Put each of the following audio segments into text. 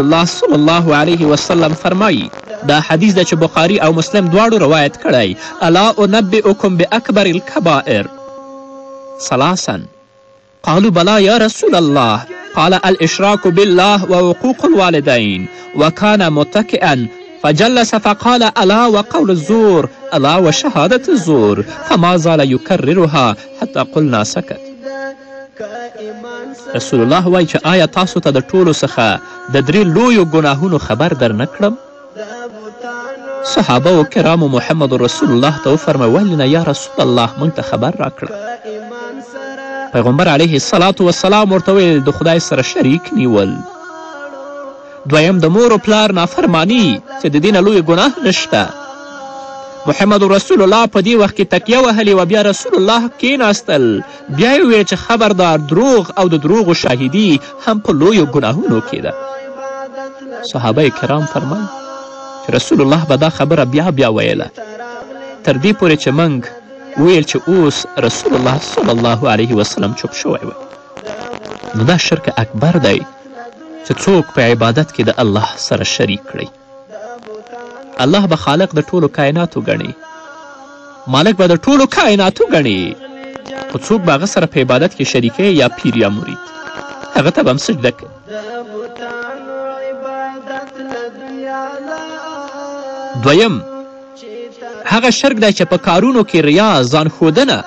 الله صلی الله علیه وسلم فرمایي دا حدیث ده چې بخاري او مسلم دواړو روایت کړی الا انبئکم باکبر الکبائر ثلاثا قالوا بلا یا رسول الله قال الاشراك بالله ووقوق الوالدين وكان متكئا فجلس فقال الا وقول الزور الا وشهادة الزور فما زال يكررها حتى قلنا سكت. رسول الله وایي چې آیا تاسو ته د ټولو څخه د 3 لویو ګناهونو خبر در نه کړم؟ صحابه و کرامو محمد رسول الله ته وفرمویل نه یا رسول الله موږ ته خبر راکړه. پیغمبر علیه الصلاة والسلام ورته ویل د خدای سره شریک نیول. دویم د مور و پلار نافرمانی چې د دې نه لوی ګناه نشته. محمد رسول الله په دې وخت کې تکیه وهلې و بیا رسول الله کیناستل بیا یې وویل چې خبردار دروغ او د دروغو شاهدي هم په لویو ګناهونو کې ده. صحابه کرام فرمایي چې رسول الله به دا خبره بیا ویله تر دې پورې چې موږ ویل چې اوس رسول الله صلی الله علیه وسلم چوپ شوی و. نو دا شرک اکبر دی چې څوک په عبادت کې د الله سره شریک کړي. الله به خالق د ټولو کائناتو ګڼي، مالک به د ټولو کائناتو ګڼي، خو څوک به هغه سره په عبادت کې شریکه یا پیر یا مرید هغه ته به هم سجده کوي. دویم هغه شرک دی چې په کارونو کې ریا ځان ښودنه.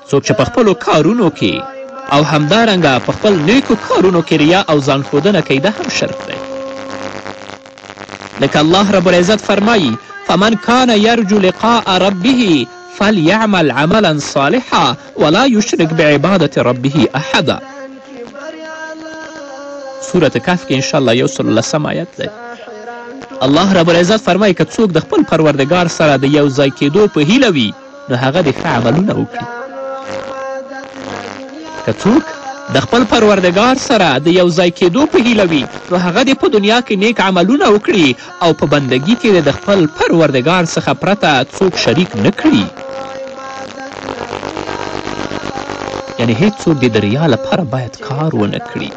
څوک چې په خپلو کارونو کې او همدارنګه په خپل نیکو کارونو کې ریا او ځان ښودنه کوي دا هم شرک دی. لکه الله رب العزت فرمایي فمن کان یرجو لقاء ربه فلیعمل عملا صالحا ولا یشرک بعبادة ربه احدا. سورة کهف کې انشاءالله 110 آیت دی. الله رب العزت فرمایي که څوک د خپل پروردګار سره د یو ځای کېدو په هیله وي نو هغه د ښه عملونه وکړي. که څوک د خپل پروردګار سره د یو ځای کېدو په هیله وي نو هغه د په دنیا کې نیک عملونه وکړي او په بندګي کې د خپل پروردګار څخه پرته څوک شریک نه کړي. یعنی هیڅ څوک د ریا لپاره باید کار ونه کړي.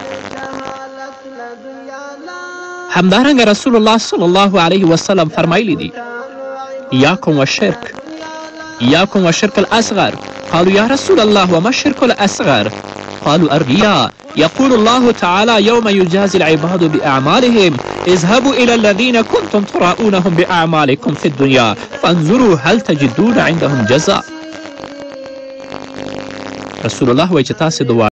همدارنګه رسول الله صلی الله علیه وسلم فرمایلی دی ایاکم والشرک ایاکم والشرک الاصغر قالوا یا رسول الله وما الشرك الاصغر قالوا الرياء يقول الله تعالى يوم يجازي العباد بأعمالهم اذهبوا إلى الذين كنتم تراءونهم بأعمالكم في الدنيا فانظروا هل تجدون عندهم جزاء. رسول الله وایي چې تاسې د